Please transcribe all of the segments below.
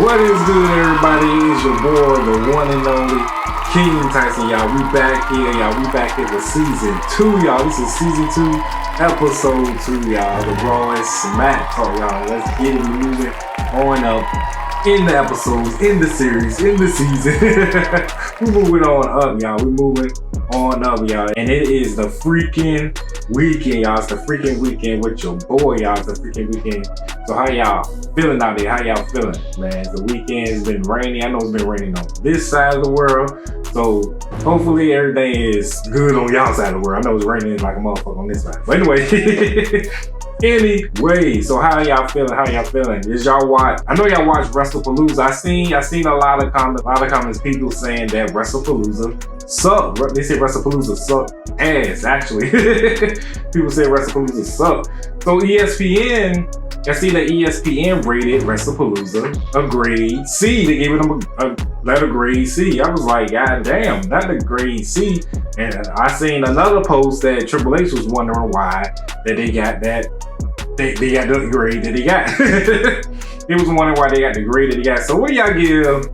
What is good, everybody? It's your boy, the one and only King Tyson, y'all. We back here, y'all. We back here with season 2, y'all. This is season 2, episode 2, y'all. The Raw and Smack Talk, y'all. Let's get it moving on up in the episodes, in the series, in the season. We're moving on up, y'all. We're moving on up, y'all. And it is the freaking weekend, y'all. It's the freaking weekend with your boy, y'all. It's the freaking weekend. So how y'all feeling out there? How y'all feeling, man? The weekend has been rainy. I know it's been raining on this side of the world. So hopefully everything is good on y'all side of the world. I know it's raining like a motherfucker on this side. But anyway, so how y'all feeling? How y'all feeling? Is y'all watch? I know y'all watch WrestlePalooza. I seen a lot of comments, people saying that WrestlePalooza suck. They say WrestlePalooza suck ass, actually. People say WrestlePalooza suck. So ESPN, I see that ESPN rated WrestlePalooza a grade C. They gave it a letter grade C. I was like, God damn, not a grade C. And I seen another post that Triple H was wondering why that they got that. They got the grade that they got. He was wondering why they got the grade that they got. So what do y'all give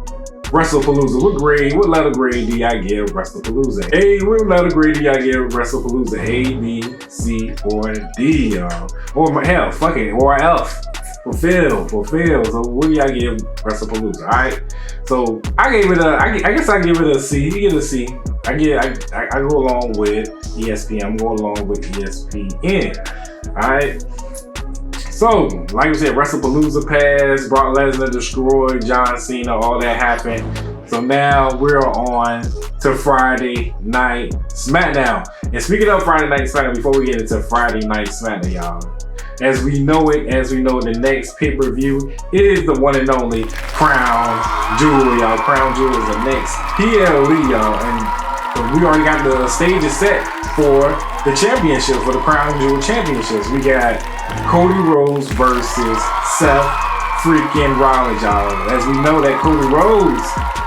WrestlePalooza? What letter grade do y'all give WrestlePalooza? What letter grade do y'all give WrestlePalooza? A, B, C, or D, y'all? Or hell, fuck it, or F. Fulfill. So what do y'all give WrestlePalooza? Alright. So I gave it I guess I give it a C. You get a C. I go along with ESPN. I'm going along with ESPN. Alright. So, like we said, WrestlePalooza passed, Brock Lesnar destroyed John Cena, all that happened. So now we're on to Friday Night Smackdown. And speaking of Friday Night Smackdown, before we get into Friday Night Smackdown, y'all, as we know, the next pay-per-view is the one and only Crown Jewel, y'all. Crown Jewel is the next PLE, y'all. And we already got the stages set for the championship, for the Crown Jewel Championships. We got Cody Rhodes versus Seth freaking Rollins, y'all. As we know that Cody Rhodes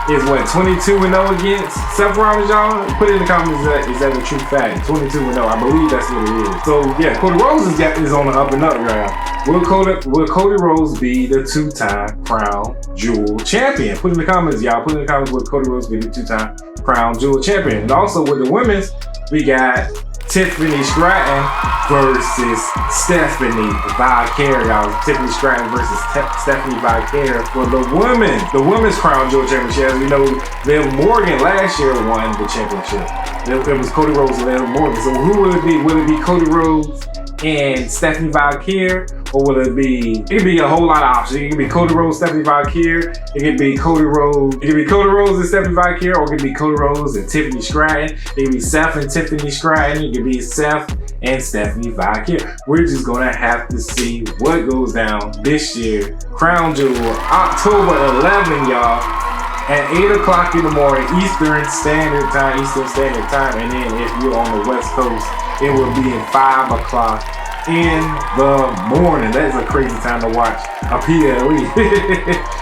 is 22-0 against Seth Rollins, y'all. Put it in the comments, is that a true fact? 22-0, I believe that's what it is. So yeah, Cody Rhodes is on the up and up, y'all. Will Cody Rhodes be the 2-time Crown Jewel champion? Put in the comments, y'all. Put in the comments, will Cody Rhodes be the 2-time Crown Jewel champion? And also with the women's, we got Tiffany Stratton versus Stephanie Valkyrie, y'all. Tiffany Stratton versus Stephanie Valkyrie for the women's Crown Jewel Championship. As we know, Liv Morgan last year won the championship. It was Cody Rhodes and Liv Morgan. So who will it be? Will it be Cody Rhodes and Stephanie Valkyrie? Or will it be? It could be a whole lot of options. It could be Cody Rhodes, Stephanie Valkyrie. It could be Cody Rhodes. It could be Cody Rhodes and Stephanie Valkyrie, or it could be Cody Rhodes and Tiffany Stratton. It could be Seth and Tiffany Stratton. It could be Seth and Stephanie Valkyrie. We're just gonna have to see what goes down this year. Crown Jewel, October 11, y'all, at 8 o'clock in the morning, Eastern Standard Time. And then if you're on the West Coast, it will be at 5 o'clock in the morning. That is a crazy time to watch a PLE.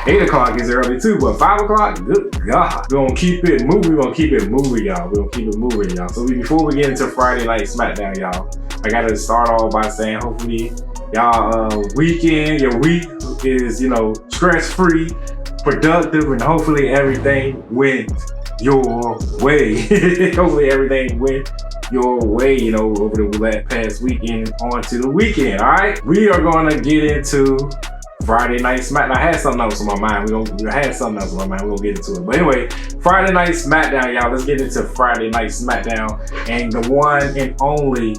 8 o'clock is early too, but 5 o'clock, good God. We're gonna keep it moving. Y'all. So before we get into Friday Night Smackdown, y'all, I gotta start off by saying, hopefully, y'all your week is, stress-free, productive, and hopefully everything went your way. Hopefully everything went your way, over the past weekend onto the weekend. All right, we are gonna get into Friday Night Smackdown. I had something else on my mind. We're gonna get into it. But anyway, Friday Night Smackdown, y'all. Let's get into Friday Night Smackdown, and the one and only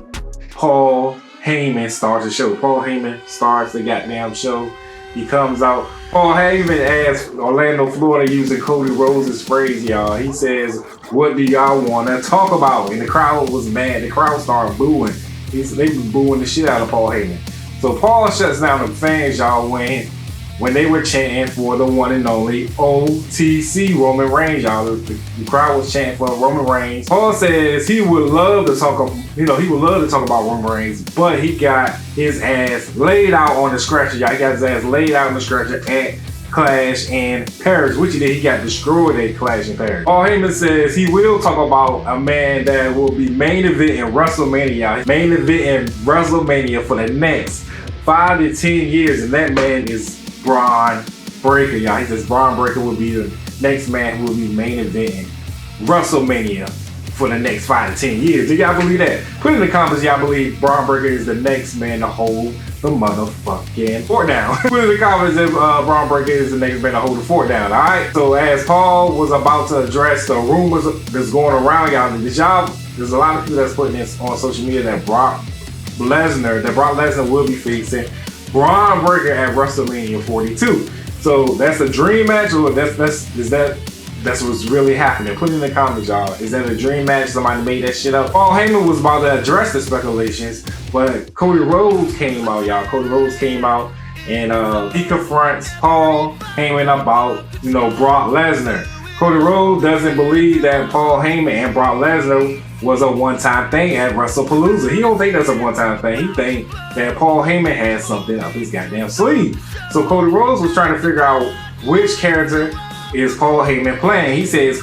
Paul Heyman starts the show. Paul Heyman starts the goddamn show. He comes out. Paul Heyman asks Orlando, Florida, using Cody Rhodes' phrase, y'all. He says, "What do y'all want to talk about?" And the crowd was mad. The crowd started booing. They was booing the shit out of Paul Heyman. So Paul shuts down the fans, y'all, when they were chanting for the one and only OTC, Roman Reigns, y'all. The crowd was chanting for Roman Reigns. Paul says he would love to talk about Roman Reigns, but he got his ass laid out on the stretcher, y'all. He got his ass laid out on the stretcher at Clash in Paris, which he did. He got destroyed at Clash in Paris. Paul Heyman says he will talk about a man that will be main event in WrestleMania. Main event in WrestleMania for the next 5 to 10 years, and that man is Braun Breaker, y'all. He says Braun Breaker will be the next man who will be main eventing WrestleMania for the next 5 to 10 years. Do y'all believe that? Put in the comments y'all believe Braun Breaker is the next man to hold the motherfucking fort down. Put in the comments if Braun Breaker is the next man to hold the fort down, alright? So as Paul was about to address the rumors that's going around, y'all, there's a lot of people that's putting this on social media that Brock Lesnar will be facing Braun Breaker at WrestleMania 42. So that's a dream match, or that's what's really happening? Put in the comments, y'all. Is that a dream match? Somebody made that shit up. Paul Heyman was about to address the speculations, but Cody Rhodes came out, y'all. Cody Rhodes came out and he confronts Paul Heyman about, Brock Lesnar. Cody Rhodes doesn't believe that Paul Heyman and Brock Lesnar was a one-time thing at WrestlePalooza. He don't think that's a one-time thing. He think that Paul Heyman had something up his goddamn sleeve. So Cody Rhodes was trying to figure out which character is Paul Heyman playing. He said,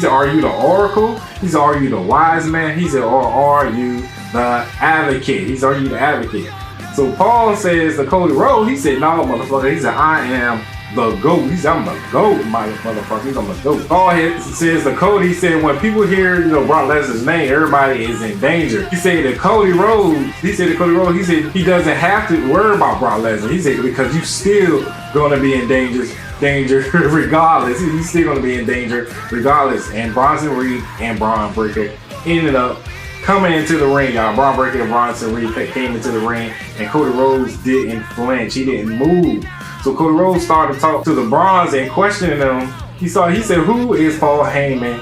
are you the Oracle? He said, are you the Wise Man? He said, or are you the Advocate? He said, are you the Advocate? So Paul says to Cody Rhodes, he said, no, motherfucker. He said, I am the GOAT. He said, I'm the GOAT, my motherfucker. He said, I'm the GOAT. Paul says to Cody, he said, when people hear, Brock Lesnar's name, everybody is in danger. He said to Cody Rhodes, he said he doesn't have to worry about Brock Lesnar. He said, because you still gonna be in danger regardless. He's still gonna be in danger regardless. And Bronson Reed and Braun Breaker ended up coming into the ring, y'all. Braun Breaker and Bronson Reed came into the ring, and Cody Rhodes didn't flinch. He didn't move. So Cody Rhodes started to talk to the Bronze and questioning them. He said, who is Paul Heyman?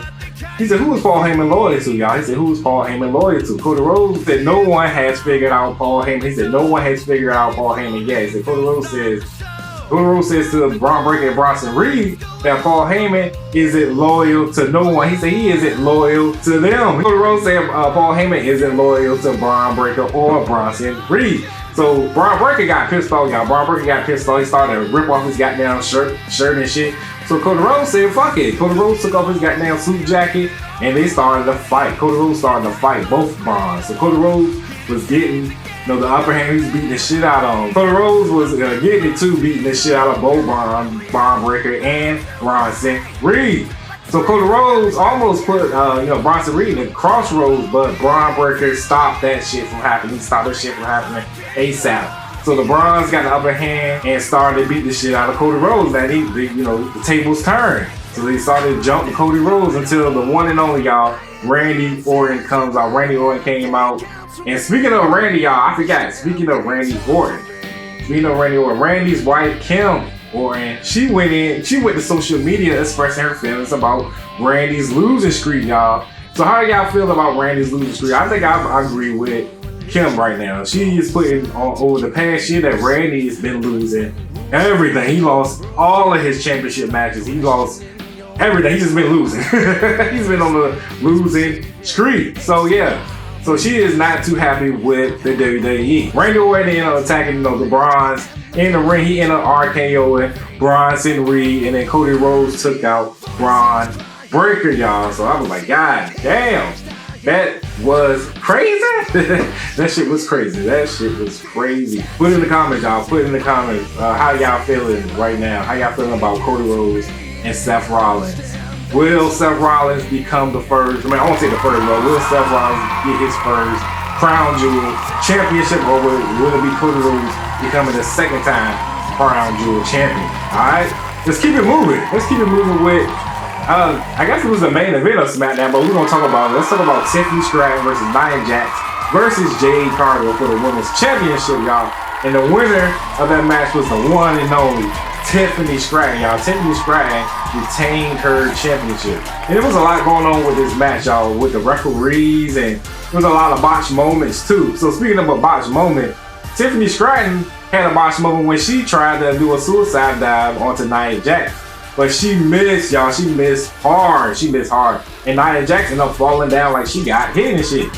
He said, who is Paul Heyman loyal to, y'all? He said, who is Paul Heyman loyal to? Cody Rhodes said, no one has figured out Paul Heyman. He said, no one has figured out Paul Heyman yet. He said, Cody Rhodes says to Braun Breaker and Bronson Reed that Paul Heyman isn't loyal to no one. He said he isn't loyal to them. Cody Rhodes said Paul Heyman isn't loyal to Braun Breaker or Bronson Reed. So Braun Breaker got pissed off, y'all. Braun Breaker got pissed off. He started to rip off his goddamn shirt and shit. So Cody Rhodes said, fuck it. Cody Rhodes took off his goddamn suit jacket and they started to fight. Cody Rhodes started to fight both Bronze. So Cody Rhodes was getting the upper hand. He was beating the shit out of him. Cody Rhodes was getting it too, beating the shit out of both Braun Breaker and Bronson Reed. So Cody Rhodes almost put Bronson Reed in crossroads, but Braun Breaker stopped that shit from happening. He stopped that shit from happening ASAP. So the Bronze got the upper hand and started to beat the shit out of Cody Rhodes. And the tables turned. So they started jumping Cody Rhodes until the one and only, y'all, Randy Orton comes out. Randy Orton came out. And speaking of Randy, y'all, I forgot. Speaking of Randy Orton, Randy's wife, Kim Orton, she went to social media expressing her feelings about Randy's losing streak, y'all. So how do y'all feel about Randy's losing streak? I think I agree with Kim right now. She is putting on over the past year that Randy has been losing everything. He lost all of his championship matches. He lost everything. He's just been losing. He's been on the losing streak. So yeah. So she is not too happy with the WWE. Randy Orton ended up attacking the Bronze in the ring. He ended up RKOing Bronson Reed, and then Cody Rhodes took out Braun Breaker, y'all. So I was like, God damn, that was crazy. That shit was crazy. Put in the comments, y'all. Put in the comments how y'all feeling right now. How y'all feeling about Cody Rhodes and Seth Rollins? Will Seth Rollins become the first? I won't say the first, but will Seth Rollins get his first crown jewel championship, or will it be Cody Rhodes becoming the second time crown jewel champion? Alright, let's keep it moving. With I guess it was the main event of Smackdown, but we're gonna talk about it. Let's talk about Tiffany Stratton versus Nia Jax versus Jade Cargill for the women's championship, y'all. And the winner of that match was the one and only Tiffany Stratton, y'all. Tiffany Stratton retained her championship. And there was a lot going on with this match, y'all, with the referees, and there was a lot of botched moments too. So speaking of a botched moment, Tiffany Stratton had a botched moment when she tried to do a suicide dive onto Nia Jax. But she missed, y'all. She missed hard. And Nia Jax ended up falling down like she got hit and shit.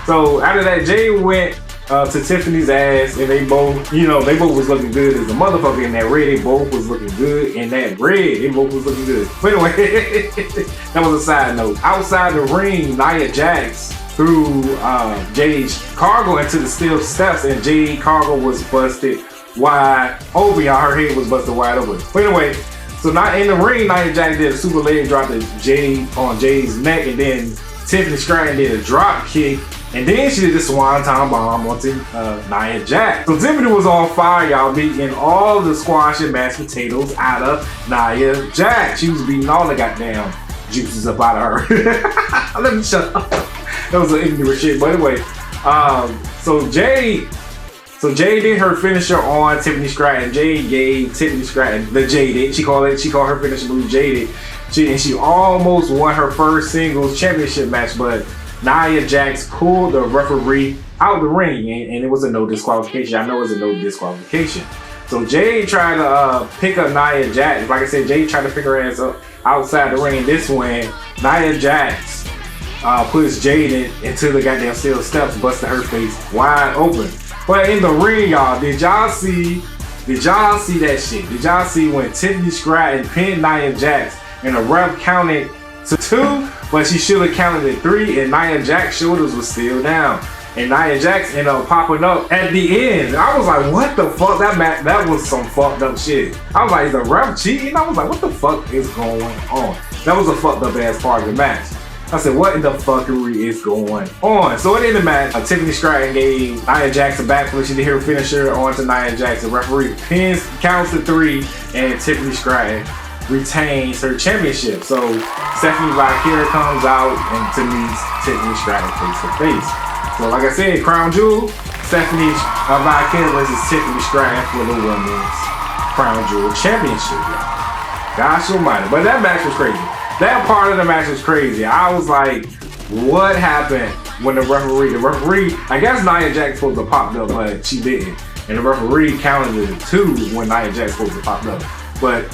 So after that, Jay went to Tiffany's ass, and they both was looking good as a motherfucker in that red. They both was looking good in that red. They both was looking good. But anyway, that was a side note. Outside the ring, Nia Jax threw Jade Cargill into the steel steps, and Jade Cargill was busted wide open, y'all. Her head was busted wide open. But anyway, so not in the ring, Nia Jax did a super leg drop to Jade on Jade's neck, and then Tiffany Stratton did a drop kick, and then she did the swanton bomb onto Nia Jax. So Tiffany was on fire, y'all, beating all the squash and mashed potatoes out of Nia Jax. She was beating all the goddamn juices up out of her. Let me shut up. That was an ignorant shit. But anyway, so Jade did her finisher on Tiffany Stratton. Jade gave Tiffany Stratton the Jaded. She called her finisher move Jaded. She almost won her first singles championship match, but Nia Jax pulled the referee out the ring, and it was a no disqualification. I know it was a no disqualification. So Jade tried to pick up Nia Jax. Like I said, Jade tried to pick her ass up outside the ring, and this one, Nia Jax puts Jade into the goddamn steel steps, busting her face wide open. But in the ring, y'all, did y'all see that shit? Did y'all see when Tiffany Stratton pinned Nia Jax and the ref counted to 2, but she should have counted to 3, and Nia Jax's shoulders was still down. And Nia Jax ended up popping up at the end. I was like, what the fuck? That was some fucked up shit. I was like, is the ref cheating? I was like, what the fuck is going on? That was a fucked up ass part of the match. I said, what in the fuckery is going on? So at the end of the match, Tiffany Stratton gave Nia Jax a backflip. She did her finisher onto Nia Jax. The referee counts to 3, and Tiffany Stratton retains her championship. So Stephanie Valkyrie comes out and to meet Tiffany Stratton face to face. So like I said, Crown Jewel, Stephanie Valkyrie versus Tiffany Stratton for the Women's Crown Jewel Championship. Gosh almighty. But that match was crazy. That part of the match was crazy. I was like, what happened when the referee, I guess Nia Jax supposed to pop up, but she didn't. And the referee counted it 2 when Nia Jax supposed to pop up. But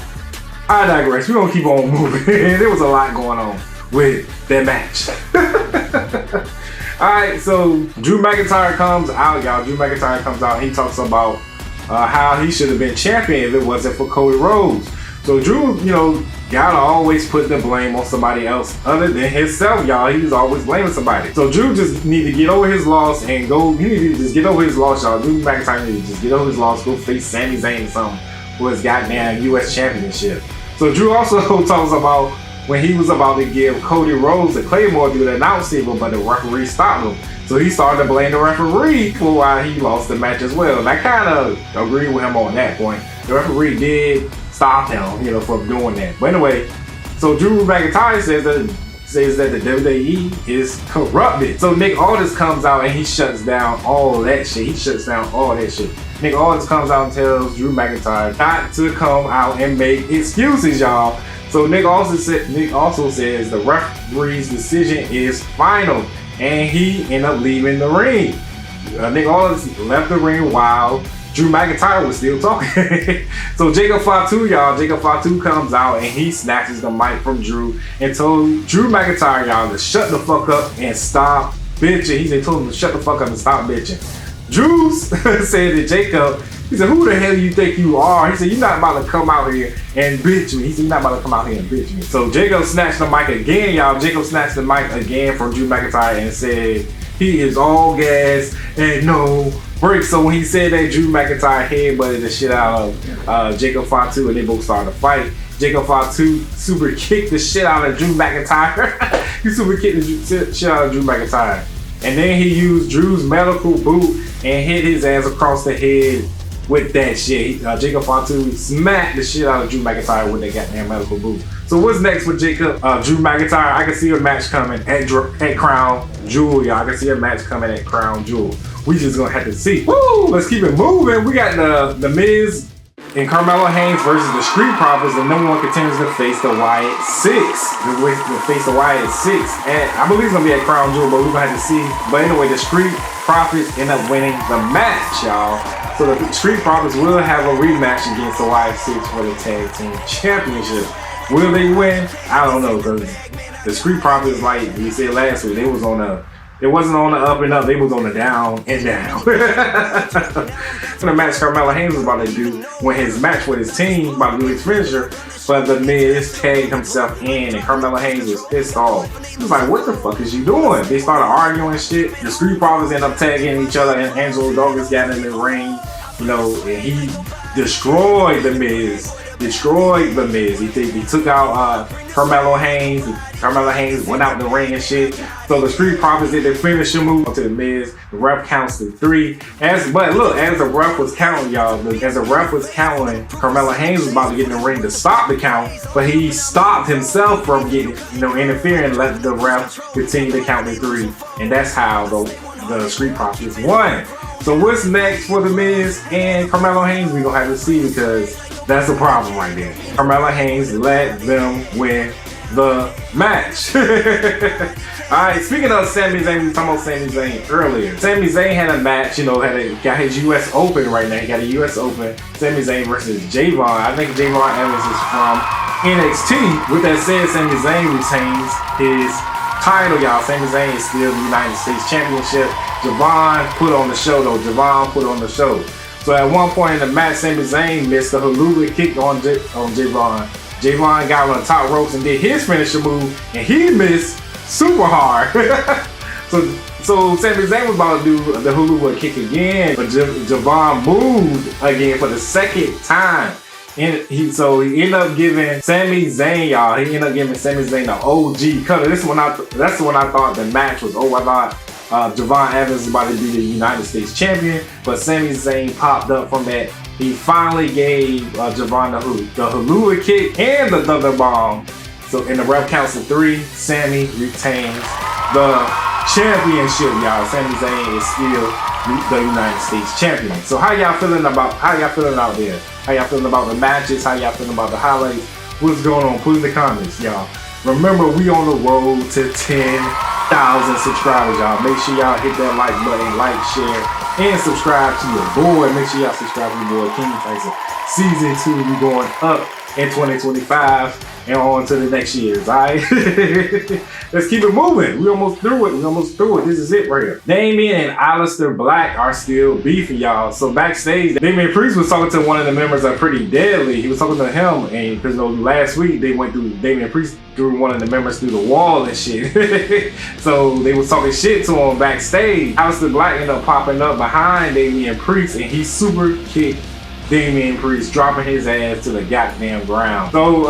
I digress. We're gonna keep on moving. There was a lot going on with that match. Alright, so Drew McIntyre comes out, y'all. Drew McIntyre comes out. He talks about how he should have been champion if it wasn't for Cody Rhodes. So Drew, gotta always put the blame on somebody else other than himself, y'all. He's always blaming somebody. So Drew just need to get over his loss and go. He need to just get over his loss, y'all. Drew McIntyre need to just get over his loss, go face Sami Zayn or something for his goddamn U.S. Championship. So Drew also talks about when he was about to give Cody Rhodes the Claymore through the announce table, but the referee stopped him. So he started to blame the referee for why he lost the match as well. And I kind of agree with him on that point. The referee did stop him, from doing that. But anyway, so Drew McIntyre says that the WWE is corrupted. So Nick Aldis comes out and he shuts down all that shit. Nick Aldis comes out and tells Drew McIntyre not to come out and make excuses, y'all. So Nick also says the referee's decision is final, and he ended up leaving the ring. Nick Aldis left the ring while Drew McIntyre was still talking. So Jacob Fatu comes out and he snatches the mic from Drew and told Drew McIntyre, y'all, to shut the fuck up and stop bitching. He told him to shut the fuck up and stop bitching. Drew said to Jacob, he said, who the hell do you think you are? He said, you're not about to come out here and bitch me. He said, you're not about to come out here and bitch me. So Jacob snatched the mic again, y'all. Jacob snatched the mic again from Drew McIntyre and said, he is all gas and no break. So when he said that, Drew McIntyre headbutted the shit out of Jacob Fatu and they both started to fight. Jacob Fatu super kicked the shit out of Drew McIntyre. He super kicked the shit out of Drew McIntyre. And then he used Drew's medical boot and hit his ass across the head with that shit. Jacob Fatu smacked the shit out of Drew McIntyre with that goddamn medical boot. So what's next with Drew McIntyre? I can see a match coming at Crown Jewel, y'all. I can see a match coming at Crown Jewel. We just gonna have to see. Woo! Let's keep it moving. We got the Miz and Carmelo Hayes versus the Street Profits. The number 1 contenders to face the Wyatt 6. To face the Wyatt 6. And I believe it's gonna be at Crown Jewel, but we're gonna have to see. But anyway, the Street Profits end up winning the match, y'all. So the Street Profits will have a rematch against the Wyatt 6 for the Tag Team Championship. Will they win? I don't know, because the Street Profits, like we said last week, it wasn't on the up and up, they was on the down and down. The match Carmelo Hayes was about to do when his match with his team, about to do his finisher, but the Miz tagged himself in and Carmelo Hayes was pissed off. He was like, what the fuck is you doing? They started arguing and shit. The Street Profits ended up tagging each other and Angelo Dawkins got in the ring. You know, and he destroyed The Miz. He took out Carmelo Hayes. Carmelo Hayes went out in the ring and shit. So the Street Profits did their finishing move to The Miz. The ref counts to 3. But look, as the ref was counting, y'all, Carmelo Hayes was about to get in the ring to stop the count, but he stopped himself from getting, interfering and let the ref continue to count to 3. And that's how the Street Profits won. So what's next for The Miz and Carmelo Hayes? We're gonna have to see, because that's the problem right there. Carmelo Hayes let them win the match. Alright, speaking of Sami Zayn, we were talking about Sami Zayn earlier. Sami Zayn had a match, got his US Open right now. He got a US Open. Sami Zayn versus Javon. I think Javon Evans is from NXT. With that said, Sami Zayn retains his title, y'all. Sami Zayn is still the United States Championship. Javon put on the show. So at one point in the match, Sami Zayn missed a haluva kick on Javon. Javon got on the top ropes and did his finisher move, and he missed super hard. so Sami Zayn was about to do the haluva kick again, but Javon moved again for the second time. And he ended up giving Sami Zayn, y'all. He ended up giving Sami Zayn the OG cutter. That's when I thought the match was over. I thought Javon Evans was about to be the United States champion, but Sami Zayn popped up from that. He finally gave Javon the haluva kick and the thunder bomb. So in the ref counts to 3, Sami retains the championship, y'all. Sami Zayn is still the United States champion. So how y'all feeling out there? How y'all feeling about the matches? How y'all feeling about the highlights? What's going on? Put in the comments, y'all. Remember, we on the road to 10,000 subscribers, y'all. Make sure y'all hit that like button, like, share, and subscribe to your boy. Make sure y'all subscribe to your boy, King Tyson. Season 2, we going up in 2025 and on to the next years, alright? Let's keep it moving. We almost through it. This is it right here. Damian and Aleister Black are still beefing, y'all. So backstage, Damian Priest was talking to one of the members of Pretty Deadly. He was talking to him, and because last week they went through, Damian Priest threw one of the members through the wall and shit. So they was talking shit to him backstage. Aleister Black ended up popping up behind Damian Priest, and he super kicked Damian Priest, dropping his ass to the goddamn ground. So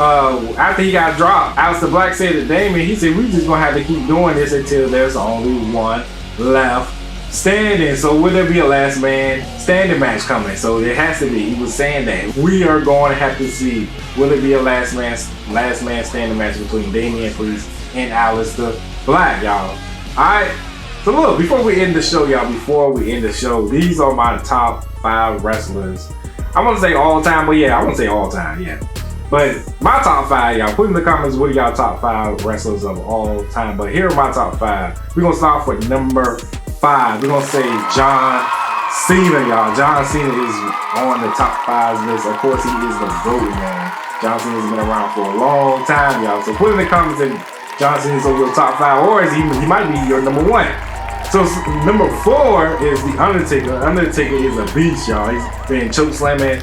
after he got dropped, Aleister Black said to Damian, he said, we just gonna have to keep doing this until there's only one left standing. So will there be a last man standing match coming? So there has to be. He was saying that we are going to have to see, will it be a last man standing match between Damian Priest and Aleister Black, y'all. Alright. So look, before we end the show, y'all, these are my top 5 wrestlers. I want to say all time, but yeah, I want to say all time, yeah. But my top 5, y'all, put in the comments what are y'all top 5 wrestlers of all time. But here are my top 5. We're going to start off with number 5. We're going to say John Cena, y'all. John Cena is on the top 5 list. Of course, he is the GOAT, man. John Cena's been around for a long time, y'all. So put in the comments if John Cena's on your top 5, or he might be your number 1. So number 4 is The Undertaker. Undertaker is a beast, y'all. He's been choke slamming,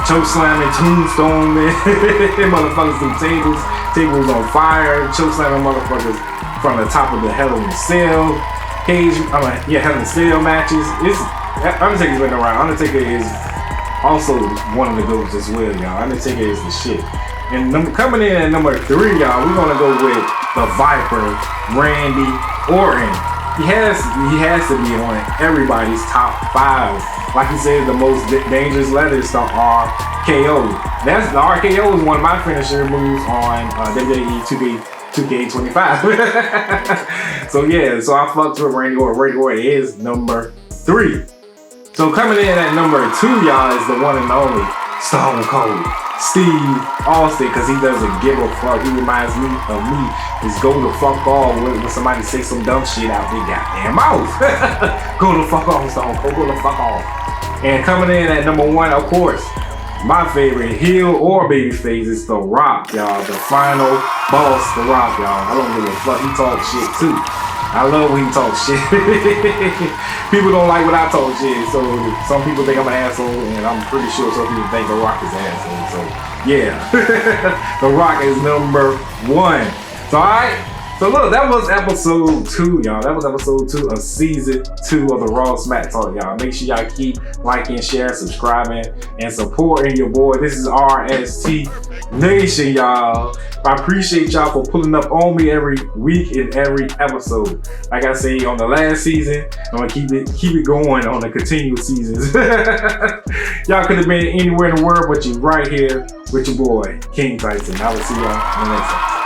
tombstone, man. Motherfuckers through tables on fire, choke slamming motherfuckers from the top of the Hell in a Cell Hell in a Cell matches. Undertaker's been around. Undertaker is also one of the GOATs as well, y'all. Undertaker is the shit. And coming in at number 3, y'all, we're gonna go with the Viper, Randy Orton. He has to be on everybody's top 5. Like he said, the most dangerous letter is the RKO. The RKO is one of my finisher moves on WWE 2K25. So yeah, so I fucked with Randy Orton. Randy Orton is number 3. So coming in at number 2, y'all, is the one and only Stone Cold Steve Austin, because he doesn't give a fuck. He reminds me of me. Just go the fuck off when somebody say some dumb shit out their goddamn mouth. Go the fuck off, Stone Cold. Go the fuck off. And coming in at number 1, of course, my favorite heel or babyface is The Rock, y'all. The final boss, The Rock, y'all. I don't give a fuck. He talk shit too. I love when he talks shit. People don't like when I talk shit, so some people think I'm an asshole, and I'm pretty sure some people think The Rock is an asshole. So yeah, The Rock is number 1. So alright, So look, that was episode 2, y'all. That was episode 2 of season 2 of the Raw Smack Talk, y'all. Make sure y'all keep liking, sharing, subscribing, and supporting your boy. This is RST Nation, y'all. I appreciate y'all for pulling up on me every week and every episode. Like I say on the last season, I'm gonna keep it going on the continuous seasons. Y'all could have been anywhere in the world, but you right here with your boy, King Tyson. I will see y'all in the next episode.